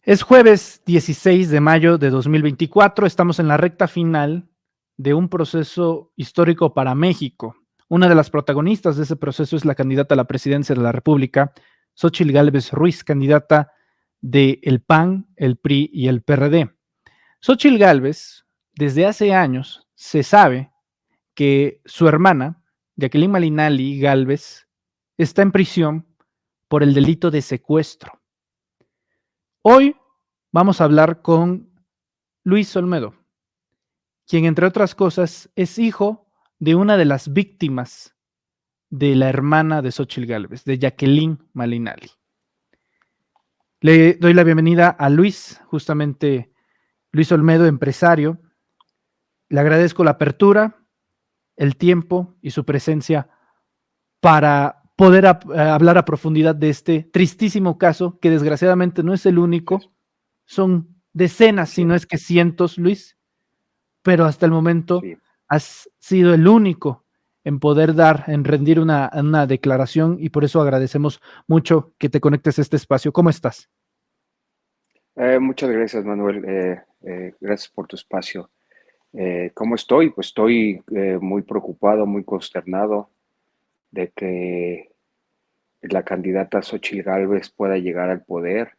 Es jueves 16 de mayo de 2024, estamos en la recta final de un proceso histórico para México. Una de las protagonistas de ese proceso es la candidata a la presidencia de la República, Xóchitl Gálvez Ruiz, candidata del PAN, el PRI y el PRD. Xóchitl Gálvez, desde hace años, se sabe que su hermana, Jacqueline Malinali Gálvez, está en prisión por el delito de secuestro. Hoy vamos a hablar con Luis Olmedo, quien entre otras cosas es hijo de una de las víctimas de la hermana de Xóchitl Gálvez, de Jacqueline Malinali. Le doy la bienvenida a Luis, justamente Luis Olmedo, empresario. Le agradezco la apertura, el tiempo y su presencia para poder hablar a profundidad de este tristísimo caso, que desgraciadamente no es el único, son decenas, si no es que cientos, Luis, pero hasta el momento Sí. has sido el único en poder en rendir una declaración, y por eso agradecemos mucho que te conectes a este espacio. ¿Cómo estás? Muchas gracias, Manuel. Gracias por tu espacio. ¿Cómo estoy? Pues estoy muy preocupado, muy consternado de que la candidata Xóchitl Gálvez pueda llegar al poder,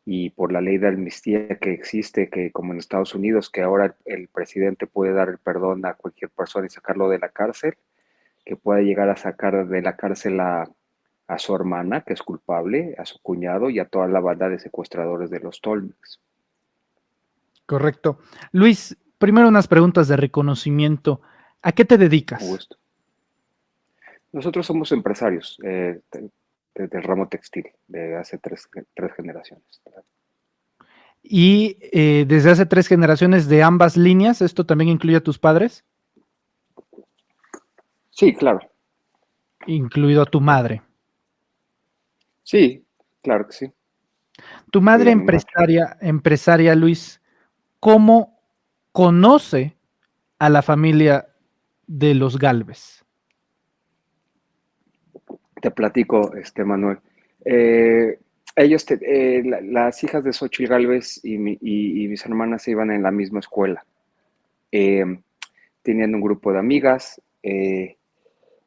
y por la ley de amnistía que existe, que como en Estados Unidos, que ahora el presidente puede dar el perdón a cualquier persona y sacarlo de la cárcel, que pueda llegar a sacar de la cárcel a su hermana, que es culpable, a su cuñado y a toda la banda de secuestradores de los Tolmex. Correcto. Luis, primero unas preguntas de reconocimiento. ¿A qué te Con dedicas? gusto. Nosotros somos empresarios del ramo textil de hace tres generaciones. Y desde hace 3 generaciones de ambas líneas, ¿esto también incluye a tus padres? Sí, claro. Incluido a tu madre. Sí, claro que sí. Tu Incluye madre a mi madre. empresaria, Luis, ¿cómo conoce a la familia de los Gálvez? Te platico, Manuel. Eh, las hijas de Xochitl Gálvez y mis hermanas se iban en la misma escuela. Eh, Tenían un grupo de amigas.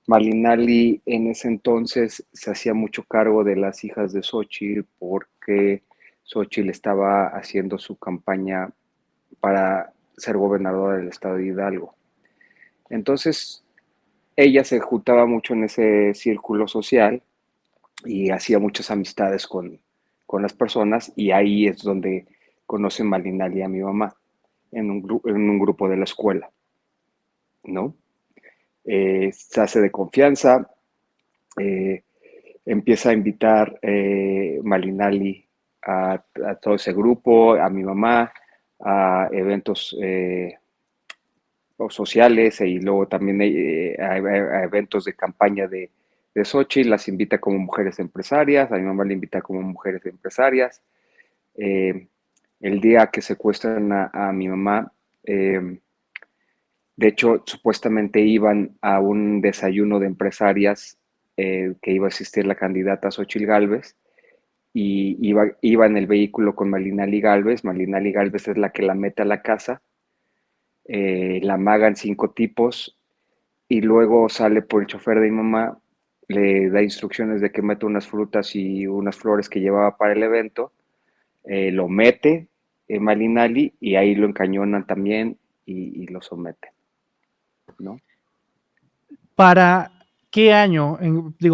Malinali en ese entonces se hacía mucho cargo de las hijas de Xochitl porque Xochitl estaba haciendo su campaña para ser gobernadora del estado de Hidalgo. Entonces, ella se juntaba mucho en ese círculo social y hacía muchas amistades con las personas, y ahí es donde conoce Malinali a mi mamá, en un grupo de la escuela, ¿no? Se hace de confianza, eh, empieza a invitar Malinali a todo ese grupo, a mi mamá, a eventos sociales, y luego también a eventos de campaña de Xochitl. Las invita como mujeres empresarias, a mi mamá le invita como mujeres empresarias. Eh, el día que secuestran a mi mamá, de hecho, supuestamente iban a un desayuno de empresarias que iba a asistir la candidata Xochitl Gálvez, y iba en el vehículo con Malinali Gálvez. Malinali Gálvez es la que la mete a la casa, la amagan 5 tipos, y luego sale por el chofer de mi mamá, le da instrucciones de que meta unas frutas y unas flores que llevaba para el evento, lo mete Malinali, y ahí lo encañonan también y lo someten, ¿no? ¿Para qué año,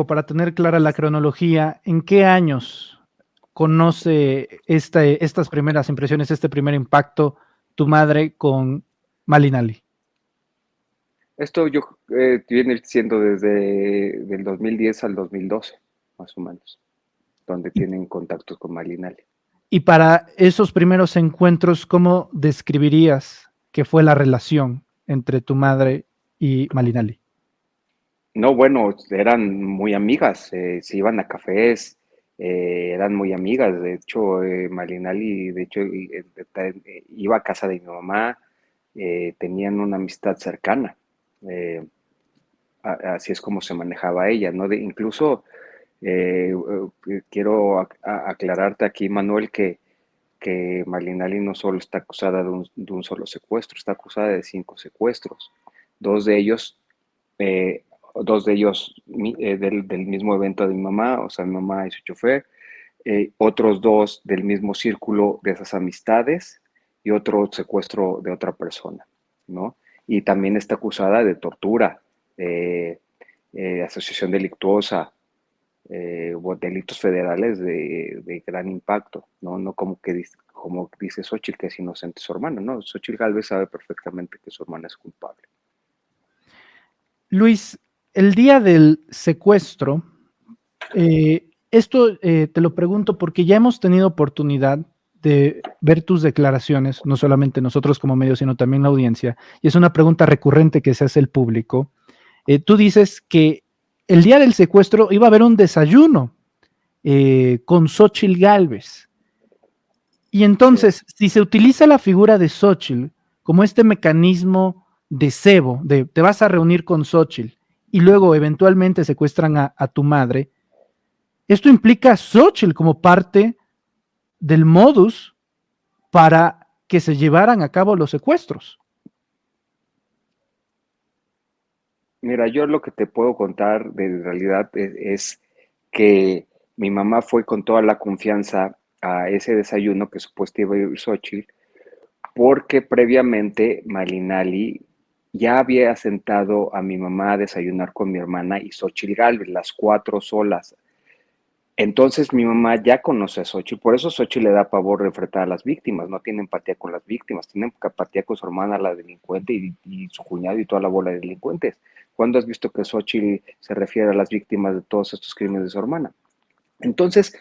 para tener clara la cronología, en qué años conoce estas primeras impresiones, este primer impacto, tu madre con Malinali? Esto yo viene siendo desde del 2010 al 2012, más o menos, donde Y, tienen contactos con Malinali. y para esos primeros encuentros, ¿cómo describirías que fue la relación entre tu madre y Malinali? No, bueno, eran muy amigas, se iban a cafés, eran muy amigas. De hecho, Malinali, de hecho, iba a casa de mi mamá, tenían una amistad cercana. eh, Así es como se manejaba ella, ¿no? Incluso quiero aclararte aquí, Manuel, que que Malinali no solo está acusada de un solo secuestro, está acusada de 5 secuestros, dos de ellos, eh, del mismo evento de mi mamá, o sea, mi mamá y su chofer, otros 2 del mismo círculo de esas amistades y otro secuestro de otra persona, ¿no? Y también está acusada de tortura, eh, asociación delictuosa, o delitos federales de gran impacto, ¿no? No como dice Xóchitl, que es inocente su hermana, ¿no? Xóchitl Gálvez sabe perfectamente que su hermana es culpable. Luis, el día del secuestro, esto te lo pregunto porque ya hemos tenido oportunidad de ver tus declaraciones, no solamente nosotros como medio, sino también la audiencia, y es una pregunta recurrente que se hace el público. Tú dices que el día del secuestro iba a haber un desayuno con Xóchitl Gálvez. Y entonces, si se utiliza la figura de Xóchitl como este mecanismo de cebo, de te vas a reunir con Xóchitl y luego eventualmente secuestran a tu madre, esto implica a Xóchitl como parte del modus para que se llevaran a cabo los secuestros. Mira, yo lo que te puedo contar de realidad es que mi mamá fue con toda la confianza a ese desayuno que supuestamente iba a ir Xochitl, porque previamente Malinali ya había sentado a mi mamá a desayunar con mi hermana y Xochitl Gálvez, las 4 solas. Entonces mi mamá ya conoce a Xochitl, por eso Xochitl le da pavor de enfrentar a las víctimas, no tiene empatía con las víctimas, tiene empatía con su hermana, la delincuente, y su cuñado y toda la bola de delincuentes. ¿Cuándo has visto que Xochitl se refiere a las víctimas de todos estos crímenes de su hermana? Entonces,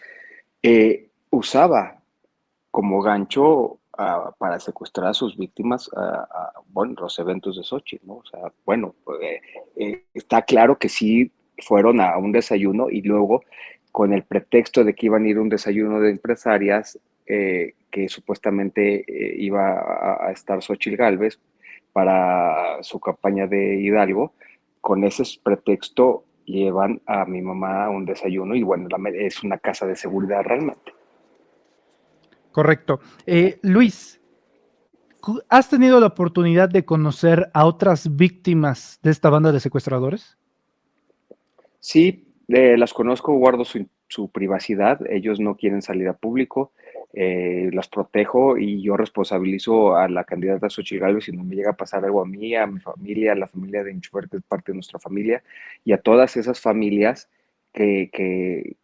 usaba como gancho para secuestrar a sus víctimas, bueno, los eventos de Xochitl, ¿no? O sea, bueno, está claro que sí fueron a un desayuno y luego con el pretexto de que iban a ir a un desayuno de empresarias, que supuestamente iba a estar Xochitl Gálvez para su campaña de Hidalgo, con ese pretexto llevan a mi mamá a un desayuno y bueno, es una casa de seguridad realmente. Correcto. Luis, ¿has tenido la oportunidad de conocer a otras víctimas de esta banda de secuestradores? Sí, las conozco, guardo su privacidad, ellos no quieren salir a público, las protejo y yo responsabilizo a la candidata Xochitl Gálvez si no me llega a pasar algo a mí, a mi familia, a la familia de mi chofer, que es parte de nuestra familia, y a todas esas familias que, que,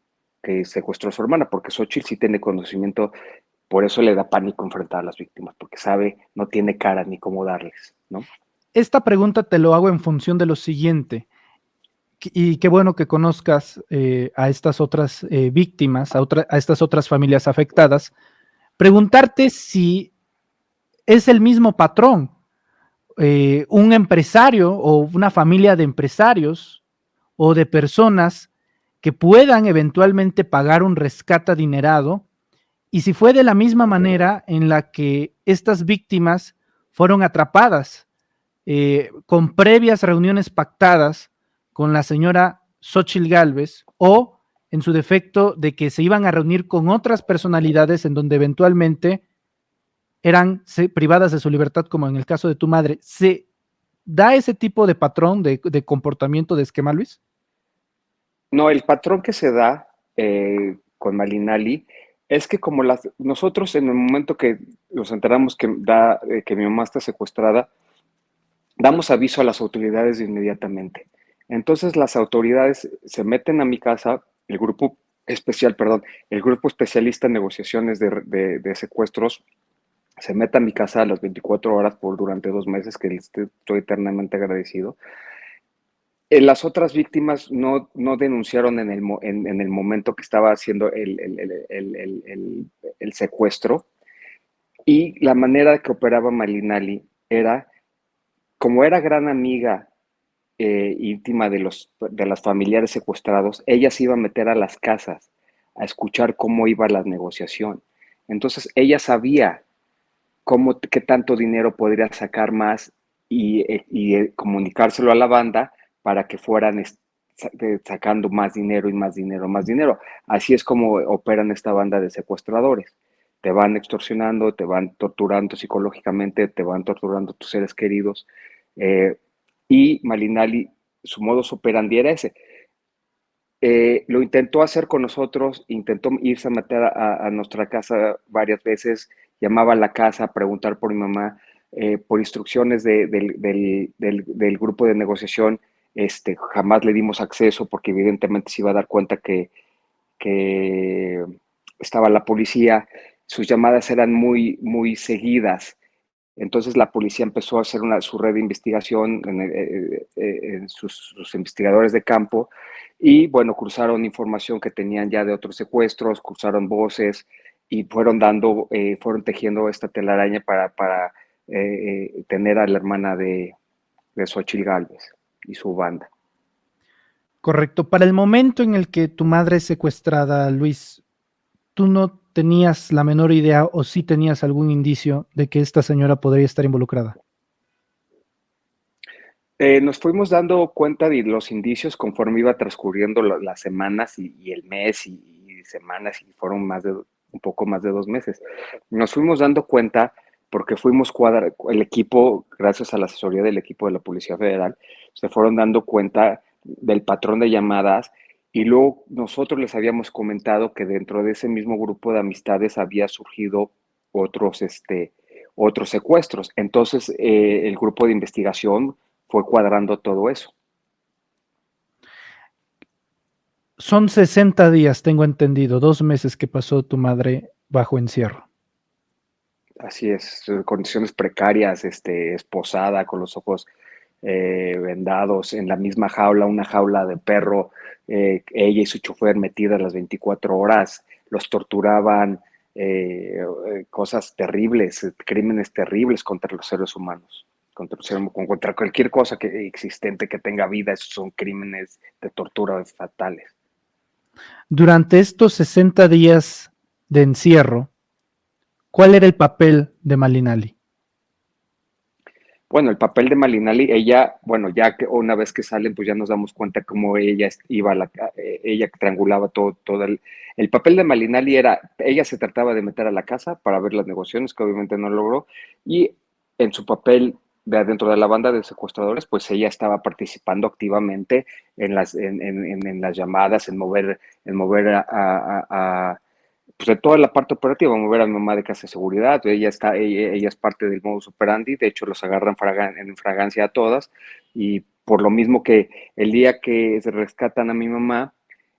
que secuestró a su hermana, porque Xochitl sí tiene conocimiento, por eso le da pánico enfrentar a las víctimas, porque sabe, no tiene cara ni cómo darles, ¿no? Esta pregunta te lo hago en función de lo siguiente. Y qué bueno que conozcas a estas otras víctimas, a estas otras familias afectadas. Preguntarte si es el mismo patrón, un empresario o una familia de empresarios o de personas que puedan eventualmente pagar un rescate adinerado, y si fue de la misma manera en la que estas víctimas fueron atrapadas con previas reuniones pactadas con la señora Xochitl Gálvez, o en su defecto de que se iban a reunir con otras personalidades en donde eventualmente eran privadas de su libertad, como en el caso de tu madre. ¿Se da ese tipo de patrón de comportamiento de esquema, Luis? No, el patrón que se da con Malinali es que como nosotros en el momento que nos enteramos que mi mamá está secuestrada, damos aviso a las autoridades inmediatamente. Entonces las autoridades se meten a mi casa, el grupo especialista en negociaciones de secuestros se mete a mi casa a las 24 horas durante 2 meses, que estoy eternamente agradecido. Las otras víctimas no denunciaron en el momento que estaba haciendo el secuestro, y la manera que operaba Malinali era, como era gran amiga íntima de las familiares secuestrados, ella se iba a meter a las casas a escuchar cómo iba la negociación. Entonces ella sabía qué tanto dinero podría sacar más y comunicárselo a la banda para que fueran sacando más dinero y más dinero, más dinero. Así es como operan esta banda de secuestradores. te van extorsionando, te van torturando psicológicamente, te van torturando tus seres queridos. Eh, y Malinali, su modus operandi era ese. Lo intentó hacer con nosotros, intentó irse a meter a nuestra casa varias veces, llamaba a la casa a preguntar por mi mamá, por instrucciones del grupo de negociación, jamás le dimos acceso porque evidentemente se iba a dar cuenta que estaba la policía, sus llamadas eran muy, muy seguidas. Entonces la policía empezó a hacer su red de investigación en sus investigadores de campo y bueno, cruzaron información que tenían ya de otros secuestros, cruzaron voces y fueron tejiendo esta telaraña para tener a la hermana de Xochitl Gálvez y su banda. Correcto. Para el momento en el que tu madre es secuestrada, Luis, ¿tú no tenías la menor idea o sí tenías algún indicio de que esta señora podría estar involucrada? Nos fuimos dando cuenta de los indicios conforme iba transcurriendo las semanas y el mes y semanas y fueron un poco más de 2 meses. Nos fuimos dando cuenta porque el equipo, gracias a la asesoría del equipo de la Policía Federal, se fueron dando cuenta del patrón de llamadas y luego nosotros les habíamos comentado que dentro de ese mismo grupo de amistades había surgido otros, otros secuestros. Entonces, el grupo de investigación fue cuadrando todo eso. Son 60 días, tengo entendido, 2 meses que pasó tu madre bajo encierro. Así es, condiciones precarias, esposada, con los ojos vendados, en la misma jaula, una jaula de perro, ella y su chofer metidas las 24 horas, los torturaban, cosas terribles, crímenes terribles contra los seres humanos, contra cualquier cosa existente que tenga vida, esos son crímenes de tortura fatales. Durante estos 60 días de encierro, ¿cuál era el papel de Malinali? Bueno, el papel de Malinali, ella, bueno, ya que una vez que salen, pues ya nos damos cuenta cómo ella iba ella triangulaba todo el papel de Malinali era, ella se trataba de meter a la casa para ver las negociaciones, que obviamente no logró, y en su papel de adentro de la banda de secuestradores, pues ella estaba participando activamente en las llamadas, en mover pues de toda la parte operativa, mover a mi mamá de casa de seguridad, ella es parte del modus operandi, de hecho los agarran en fragancia a todas, y por lo mismo que el día que se rescatan a mi mamá,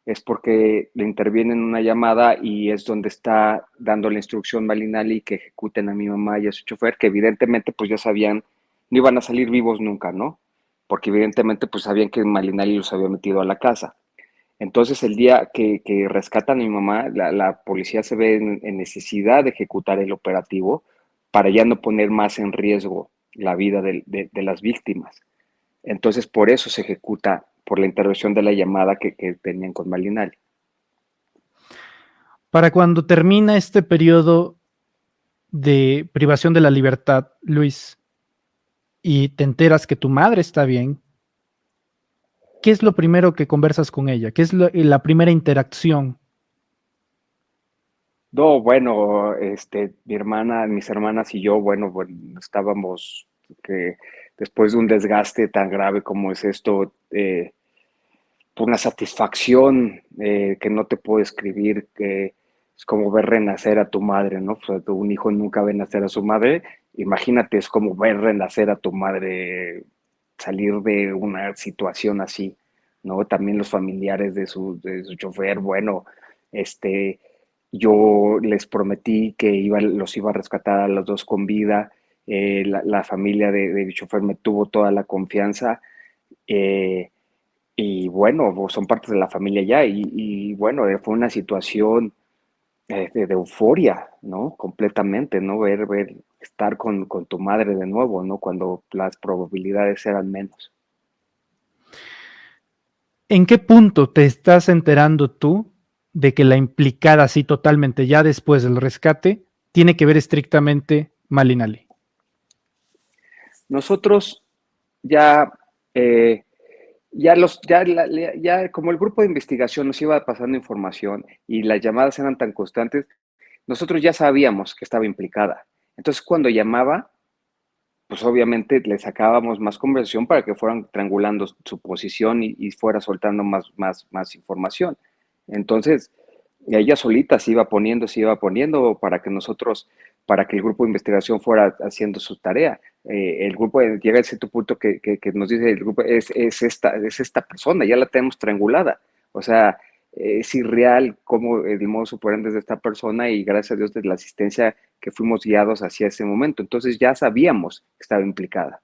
es porque le intervienen en una llamada y es donde está dando la instrucción Malinali que ejecuten a mi mamá y a su chofer, que evidentemente pues ya sabían, no iban a salir vivos nunca, ¿no? Porque evidentemente pues sabían que Malinali los había metido a la casa. Entonces, el día que rescatan a mi mamá, la policía se ve en necesidad de ejecutar el operativo para ya no poner más en riesgo la vida de las víctimas. Entonces, por eso se ejecuta, por la intervención de la llamada que tenían con Malinali. Para cuando termina este periodo de privación de la libertad, Luis, y te enteras que tu madre está bien, ¿qué es lo primero que conversas con ella? ¿Qué es la primera interacción? No, bueno, mis hermanas y yo, bueno, estábamos que después de un desgaste tan grave como es esto, una satisfacción que no te puedo escribir, que es como ver renacer a tu madre, ¿no? O sea, un hijo nunca ve nacer a su madre, imagínate, es como ver renacer a tu madre, salir de una situación así, ¿no? También los familiares de su chofer, bueno, este, yo les prometí que los iba a rescatar a los dos con vida, la familia de mi chofer me tuvo toda la confianza, eh, y bueno, son parte de la familia ya, y bueno, fue una situación de euforia, ¿no? Completamente, ¿no? Estar con tu madre de nuevo, ¿no? Cuando las probabilidades eran menos. ¿En qué punto te estás enterando tú de que la implicada así totalmente ya después del rescate tiene que ver estrictamente Malinali? Nosotros ya, eh, ya como el grupo de investigación nos iba pasando información y las llamadas eran tan constantes, nosotros ya sabíamos que estaba implicada. Entonces, cuando llamaba, pues obviamente le sacábamos más conversación para que fueran triangulando su posición y fuera soltando más información. Entonces, ella solita se iba poniendo para que nosotros, para que el grupo de investigación fuera haciendo su tarea. El grupo llega a cierto punto que nos dice el grupo es esta persona, ya la tenemos triangulada. O sea, es irreal como el modo superante de esta persona y gracias a Dios de la asistencia que fuimos guiados hacia ese momento. Entonces ya sabíamos que estaba implicada.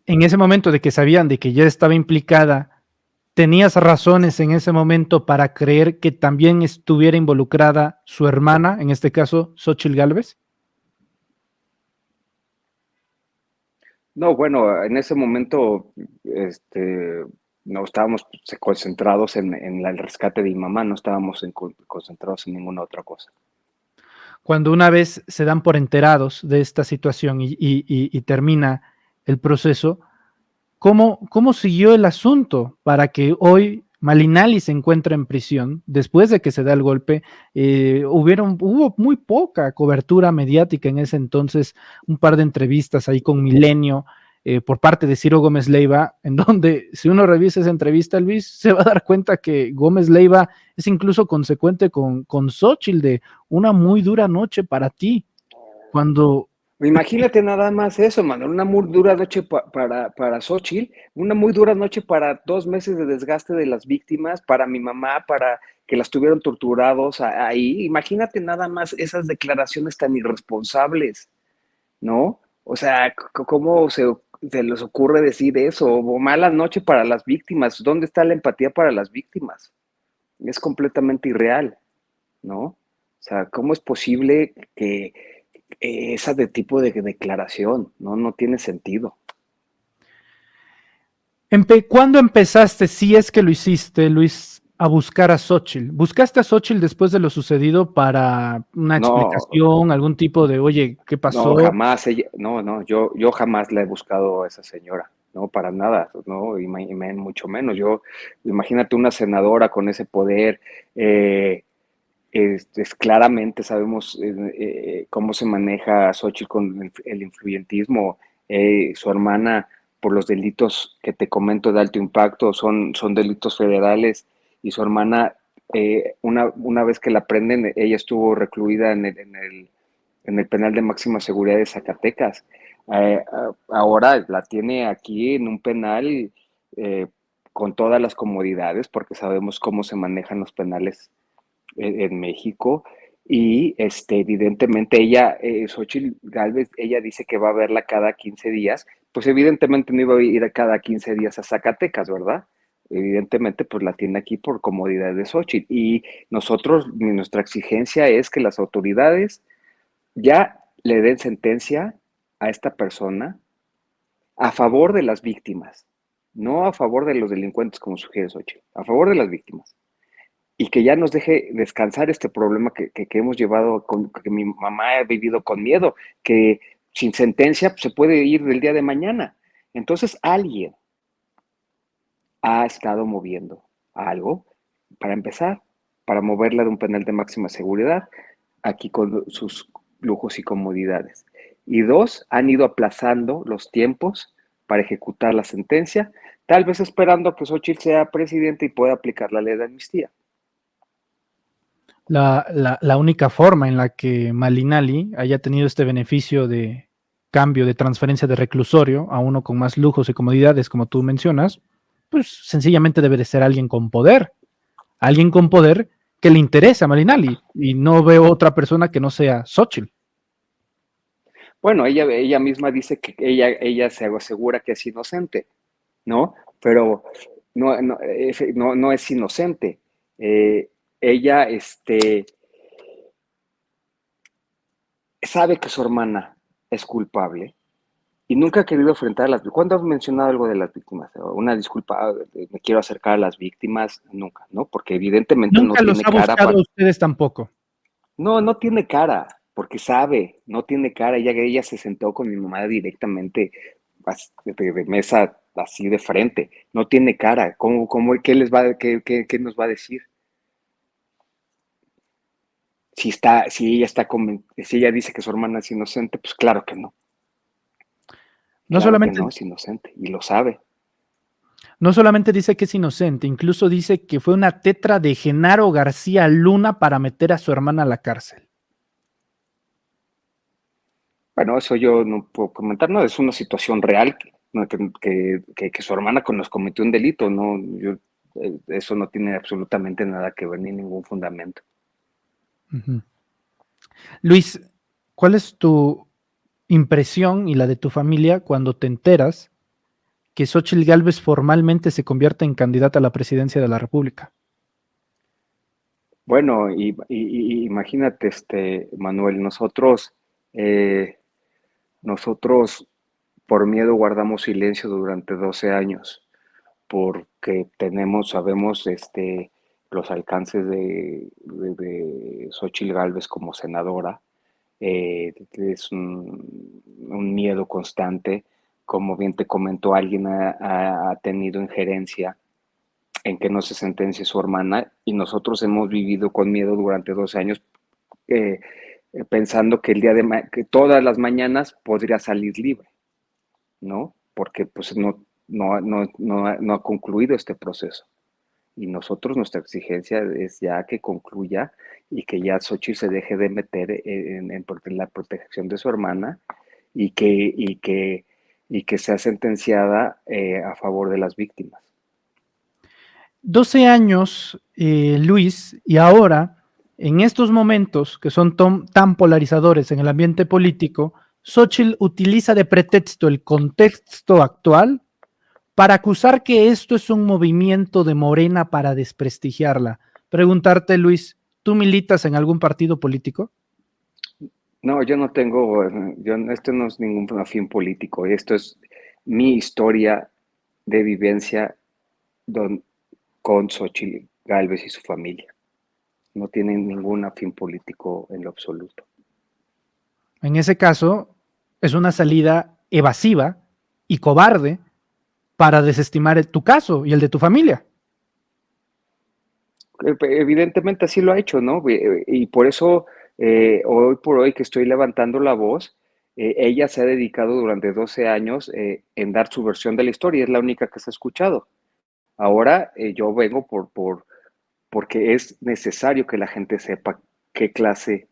En ese momento de que sabían de que ya estaba implicada, ¿tenías razones en ese momento para creer que también estuviera involucrada su hermana, en este caso, Xóchitl Gálvez? No, bueno, en ese momento no estábamos concentrados en el rescate de mi mamá, no estábamos concentrados en ninguna otra cosa. Cuando una vez se dan por enterados de esta situación y termina el proceso, ¿cómo siguió el asunto para que hoy Malinali se encuentre en prisión después de que se da el golpe? Hubo muy poca cobertura mediática en ese entonces, un par de entrevistas ahí con Milenio por parte de Ciro Gómez Leiva, en donde si uno revisa esa entrevista, Luis, se va a dar cuenta que Gómez Leiva es incluso consecuente con Xóchitl de una muy dura noche para ti, cuando Imagínate nada más eso, mano, una muy dura noche para Xochitl, una muy dura noche para 2 meses de desgaste de las víctimas, para mi mamá, para que las tuvieron torturados ahí. Imagínate nada más esas declaraciones tan irresponsables, ¿no? O sea, ¿cómo se les ocurre decir eso? O mala noche para las víctimas. ¿Dónde está la empatía para las víctimas? Es completamente irreal, ¿no? O sea, ¿cómo es posible que esa de tipo de declaración, ¿no? No tiene sentido. ¿Cuándo empezaste, si es que lo hiciste, Luis, a buscar a Xóchitl? ¿Buscaste a Xóchitl después de lo sucedido para una No, explicación, algún tipo de, oye, ¿qué no, pasó? jamás, no, yo jamás la he buscado a esa señora, no, para nada, no, mucho menos. Imagínate una senadora con ese poder, claramente sabemos cómo se maneja Xochitl con el influyentismo. Su hermana, por los delitos que te comento de alto impacto, son delitos federales, y su hermana, una vez que la prenden, ella estuvo recluida en el penal de máxima seguridad de Zacatecas. Ahora la tiene aquí en un penal con todas las comodidades, porque sabemos cómo se manejan los penales en México. Y evidentemente ella, Xochitl Gálvez, ella dice que va a verla cada 15 días, pues evidentemente no iba a ir a cada 15 días a Zacatecas, ¿verdad? Evidentemente, pues la tiene aquí por comodidad de Xochitl. Y nuestra exigencia es que las autoridades ya le den sentencia a esta persona a favor de las víctimas, no a favor de los delincuentes como sugiere Xochitl, a favor de las víctimas, y que ya nos deje descansar este problema que hemos llevado, que mi mamá ha vivido con miedo, que sin sentencia pues, se puede ir del día de mañana. Entonces alguien ha estado moviendo algo, para empezar, para moverla de un penal de máxima seguridad, aquí con sus lujos y comodidades. Y dos, han ido aplazando los tiempos para ejecutar la sentencia, tal vez esperando a que Xochitl sea presidente y pueda aplicar la ley de amnistía. La única forma en la que Malinali haya tenido este beneficio de cambio de transferencia de reclusorio a uno con más lujos y comodidades, como tú mencionas, pues sencillamente debe de ser alguien con poder que le interese a Malinali, y no veo otra persona que no sea Xóchitl. Bueno, ella misma dice que ella se asegura que es inocente, ¿no? Pero no es inocente. Ella sabe que su hermana es culpable y nunca ha querido enfrentar a las víctimas. ¿Cuándo has mencionado algo de las víctimas? Una disculpa, me quiero acercar a las víctimas, nunca, ¿no? Porque evidentemente no Nunca los tiene ha cara buscado para. a ustedes tampoco. No, no tiene cara, porque sabe, no tiene cara. Ella se sentó con mi mamá directamente de mesa así de frente. No tiene cara. ¿Qué les va, qué nos va a decir? si ella dice que su hermana es inocente, pues claro que no. No Claro que solamente, no, es inocente y lo sabe. no solamente dice que es inocente, incluso dice que fue una tetra de Genaro García Luna para meter a su hermana a la cárcel. Bueno, eso yo no puedo comentar, no, es una situación real, ¿no? Que su hermana nos cometió un delito, no, eso no tiene absolutamente nada que ver ni ningún fundamento. Ujú. Luis, ¿cuál es tu impresión y la de tu familia cuando te enteras que Xóchitl Gálvez formalmente se convierte en candidata a la presidencia de la República? Bueno, imagínate, Manuel, eh, nosotros por miedo guardamos silencio durante 12 años, porque sabemos, los alcances de Xóchitl Gálvez como senadora. Es un miedo constante. Como bien te comentó, alguien ha tenido injerencia en que no se sentencie su hermana y nosotros hemos vivido con miedo durante 12 años, eh, pensando que que todas las mañanas podría salir libre, ¿no? Porque pues no ha concluido este proceso. Y nosotros, nuestra exigencia es ya que concluya y que ya Xochitl se deje de meter en la protección de su hermana y que sea sentenciada a favor de las víctimas. 12 años, Luis, y ahora, en estos momentos que son tan polarizadores en el ambiente político, Xochitl utiliza de pretexto el contexto actual para acusar que esto es un movimiento de Morena para desprestigiarla. Preguntarte, Luis, ¿tú militas en algún partido político? No, yo no tengo, esto no es ningún afín político, esto es mi historia de vivencia con Xochitl Gálvez y su familia. No tienen ningún afín político en lo absoluto. En ese caso, es una salida evasiva y cobarde para desestimar tu caso y el de tu familia. Evidentemente así lo ha hecho, ¿no? Y por eso, hoy por hoy que estoy levantando la voz, ella se ha dedicado durante 12 años en dar su versión de la historia, es la única que se ha escuchado. Ahora yo vengo porque es necesario que la gente sepa qué clase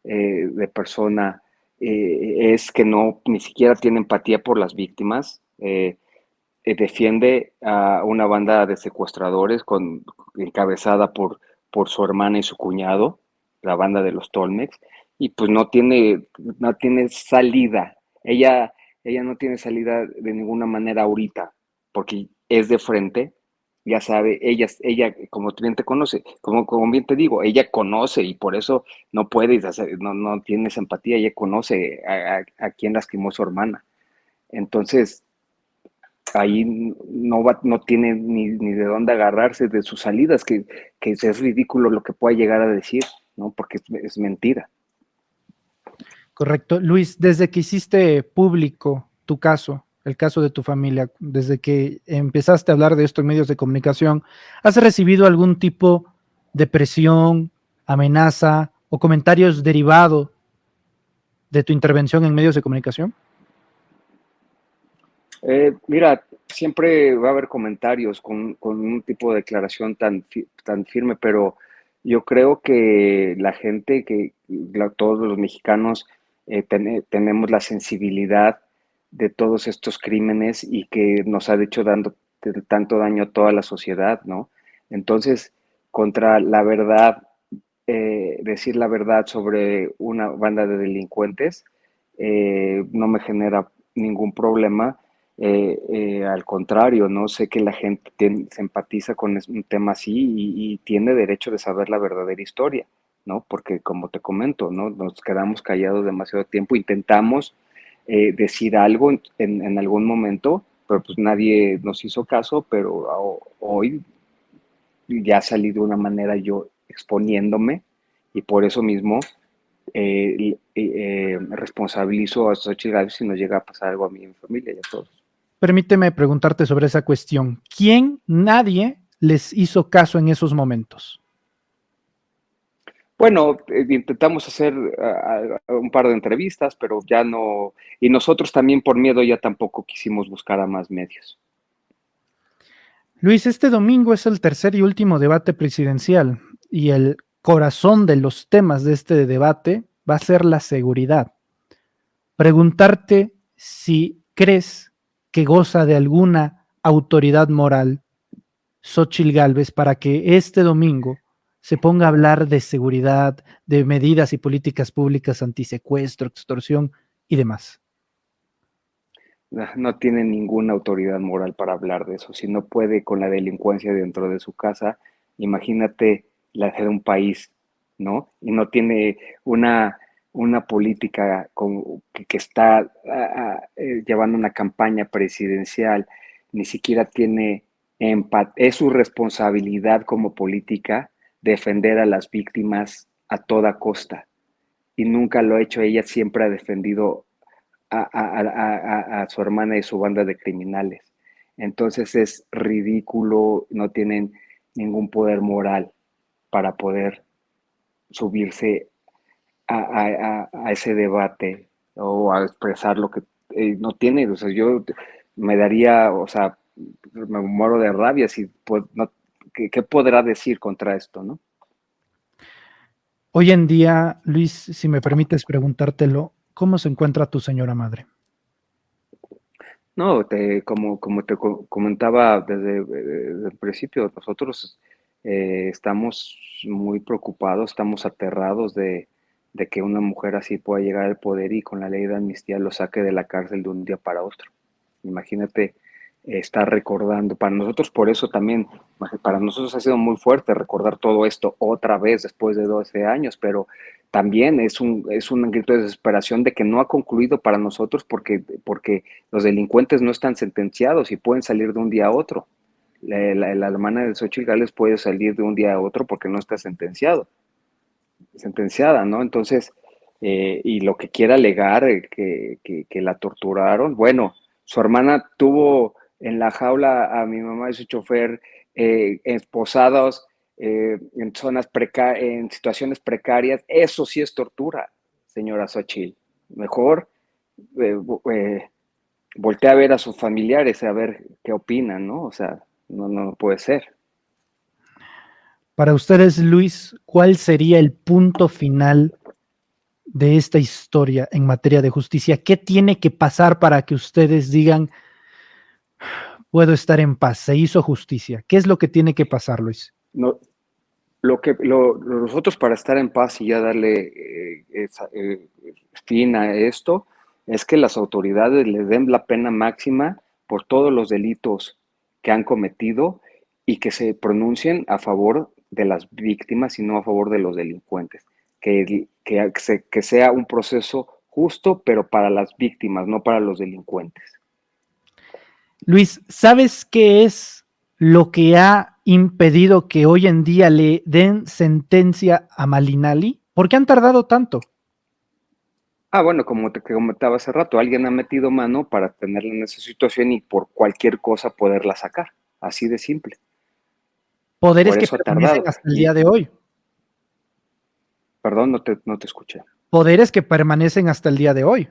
de persona es, que no ni siquiera tiene empatía por las víctimas. Defiende a una banda de secuestradores encabezada por su hermana y su cuñado, la banda de los Tolmex, y pues no tiene salida. Ella no tiene salida de ninguna manera ahorita, porque es de frente, ya sabe, ella como bien te conoce, como bien te digo, ella conoce y por eso no puede hacer, no tiene esa empatía, ella conoce a quien lastimó su hermana. Entonces, ahí no tiene ni de dónde agarrarse de sus salidas, que es ridículo lo que pueda llegar a decir, ¿no? Porque es mentira. Correcto. Luis, desde que hiciste público tu caso, el caso de tu familia, desde que empezaste a hablar de esto en medios de comunicación, ¿has recibido algún tipo de presión, amenaza o comentarios derivados de tu intervención en medios de comunicación? Mira, siempre va a haber comentarios con un tipo de declaración tan firme, pero yo creo que la gente, todos los mexicanos, tenemos la sensibilidad de todos estos crímenes y que nos ha hecho dando tanto daño a toda la sociedad, ¿no? Entonces, contra la verdad, decir la verdad sobre una banda de delincuentes, no me genera ningún problema. Al contrario, no sé que la gente se empatiza con un tema así y tiene derecho de saber la verdadera historia, ¿no? Porque como te comento, ¿no? Nos quedamos callados demasiado tiempo, intentamos decir algo en algún momento, pero pues nadie nos hizo caso, pero hoy ya salí de una manera yo exponiéndome y por eso mismo responsabilizo a Xochitl Gálvez si nos llega a pasar algo a mí y a mi familia y a todos. Permíteme preguntarte sobre esa cuestión. ¿Quién, nadie les hizo caso en esos momentos? Bueno, intentamos hacer un par de entrevistas, pero ya no, y nosotros también por miedo ya tampoco quisimos buscar a más medios. Luis, este domingo es el tercer y último debate presidencial y el corazón de los temas de este debate va a ser la seguridad. Preguntarte si crees que goza de alguna autoridad moral Xóchitl Gálvez para que este domingo se ponga a hablar de seguridad, de medidas y políticas públicas antisecuestro, extorsión y demás. No tiene ninguna autoridad moral para hablar de eso. Si no puede con la delincuencia dentro de su casa, imagínate la de un país, ¿no? Y no tiene una política que está llevando una campaña presidencial, ni siquiera tiene es su responsabilidad como política defender a las víctimas a toda costa. Y nunca lo ha hecho. Ella siempre ha defendido a su hermana y su banda de criminales. Entonces es ridículo, no tienen ningún poder moral para poder subirse a ese debate o a expresar lo que no tiene. O sea, yo me daría, o sea, me muero de rabia si pues, no, ¿qué podrá decir contra esto, no? Hoy en día, Luis, si me permites preguntártelo, ¿cómo se encuentra tu señora madre? No, como te comentaba desde el principio, nosotros estamos muy preocupados, estamos aterrados de que una mujer así pueda llegar al poder y con la ley de amnistía lo saque de la cárcel de un día para otro. Imagínate estar recordando, para nosotros por eso también, para nosotros ha sido muy fuerte recordar todo esto otra vez después de 12 años, pero también es un grito de desesperación de que no ha concluido para nosotros porque los delincuentes no están sentenciados y pueden salir de un día a otro. La hermana de Xochitl Gálvez puede salir de un día a otro porque no está sentenciada, ¿no? Entonces, y lo que quiera alegar, que la torturaron, bueno, su hermana tuvo en la jaula a mi mamá y su chofer esposados en en situaciones precarias, eso sí es tortura, señora Xochitl. Mejor eh, eh, voltea a ver a sus familiares, a ver qué opinan, ¿no? O sea, no puede ser. Para ustedes, Luis, ¿cuál sería el punto final de esta historia en materia de justicia? ¿Qué tiene que pasar para que ustedes digan, puedo estar en paz, se hizo justicia? ¿Qué es lo que tiene que pasar, Luis? No, nosotros para estar en paz y ya darle fin a esto, es que las autoridades les den la pena máxima por todos los delitos que han cometido y que se pronuncien a favor de las víctimas y no a favor de los delincuentes. Que sea un proceso justo, pero para las víctimas, no para los delincuentes. Luis, ¿sabes qué es lo que ha impedido que hoy en día le den sentencia a Malinali? ¿Por qué han tardado tanto? Bueno, como te comentaba hace rato, alguien ha metido mano para tenerla en esa situación y por cualquier cosa poderla sacar. Así de simple. Poderes Por que eso ha permanecen tardado. hasta el día de hoy. Perdón, no te escuché. Poderes que permanecen hasta el día de hoy.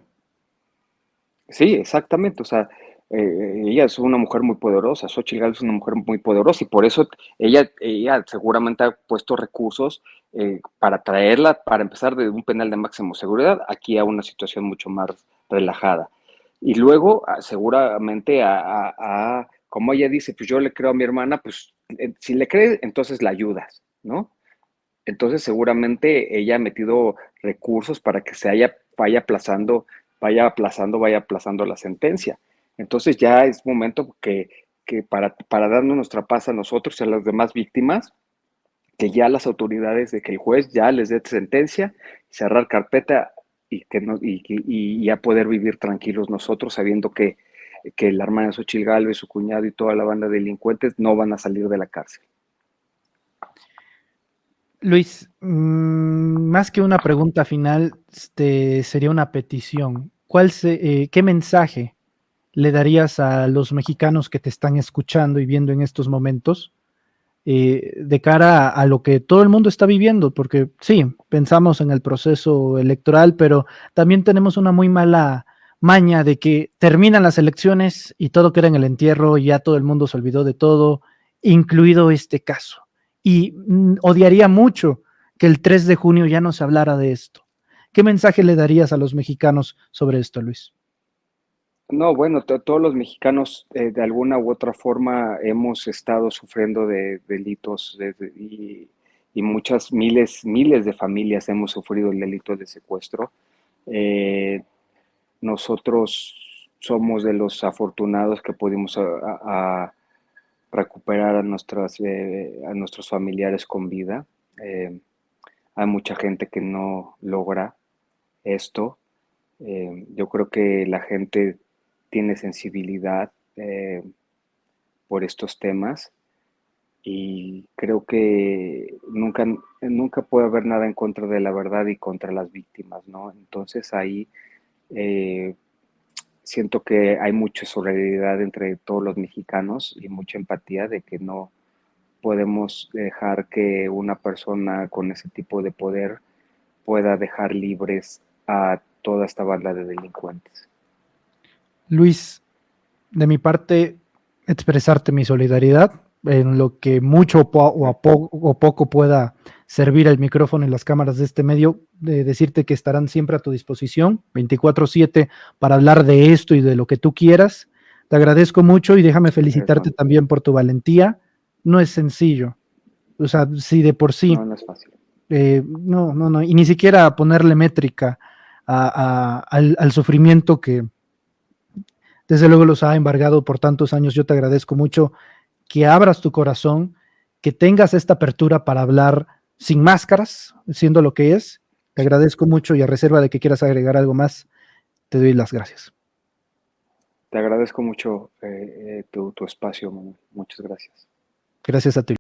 Sí, exactamente. O sea, ella es una mujer muy poderosa. Xochitl Gálvez es una mujer muy poderosa y por eso ella seguramente ha puesto recursos para traerla, para empezar de un penal de máxima seguridad aquí a una situación mucho más relajada. Y luego, seguramente, como ella dice, pues yo le creo a mi hermana, pues si le crees, entonces la ayudas, ¿no? Entonces, seguramente ella ha metido recursos para que vaya aplazando la sentencia. Entonces, ya es momento que para darnos nuestra paz a nosotros y a las demás víctimas, que ya las autoridades, de que el juez ya les dé sentencia, cerrar carpeta y, que no, y ya poder vivir tranquilos nosotros, sabiendo que la hermana de Xochitl Gálvez, su cuñado y toda la banda de delincuentes no van a salir de la cárcel. Luis, más que una pregunta final, sería una petición. ¿Qué mensaje le darías a los mexicanos que te están escuchando y viendo en estos momentos de cara a lo que todo el mundo está viviendo, porque sí, pensamos en el proceso electoral, pero también tenemos una muy mala maña de que terminan las elecciones y todo queda en el entierro y ya todo el mundo se olvidó de todo, incluido este caso. Y odiaría mucho que el 3 de junio ya no se hablara de esto. ¿Qué mensaje le darías a los mexicanos sobre esto, Luis? No, bueno, todos los mexicanos de alguna u otra forma hemos estado sufriendo de delitos y muchas miles de familias hemos sufrido el delito de secuestro. Eh, Nosotros somos de los afortunados que pudimos a recuperar a nuestros familiares con vida. Eh, Hay mucha gente que no logra esto. Yo creo que la gente tiene sensibilidad por estos temas y creo que nunca puede haber nada en contra de la verdad y contra las víctimas, ¿no? Entonces ahí eh, siento que hay mucha solidaridad entre todos los mexicanos y mucha empatía de que no podemos dejar que una persona con ese tipo de poder pueda dejar libres a toda esta banda de delincuentes. Luis, de mi parte, expresarte mi solidaridad en lo que mucho o poco pueda servir el micrófono y las cámaras de este medio, de decirte que estarán siempre a tu disposición, 24/7, para hablar de esto y de lo que tú quieras. Te agradezco mucho y déjame felicitarte Hermano, también por tu valentía. No es sencillo. O sea, si de por no, sí, no es fácil. no, y ni siquiera ponerle métrica al sufrimiento que desde luego los ha embargado por tantos años. Yo te agradezco mucho que abras tu corazón, que tengas esta apertura para hablar sin máscaras, siendo lo que es. Te agradezco mucho y a reserva de que quieras agregar algo más, te doy las gracias. Te agradezco mucho tu espacio, Manuel. Muchas gracias. Gracias a ti.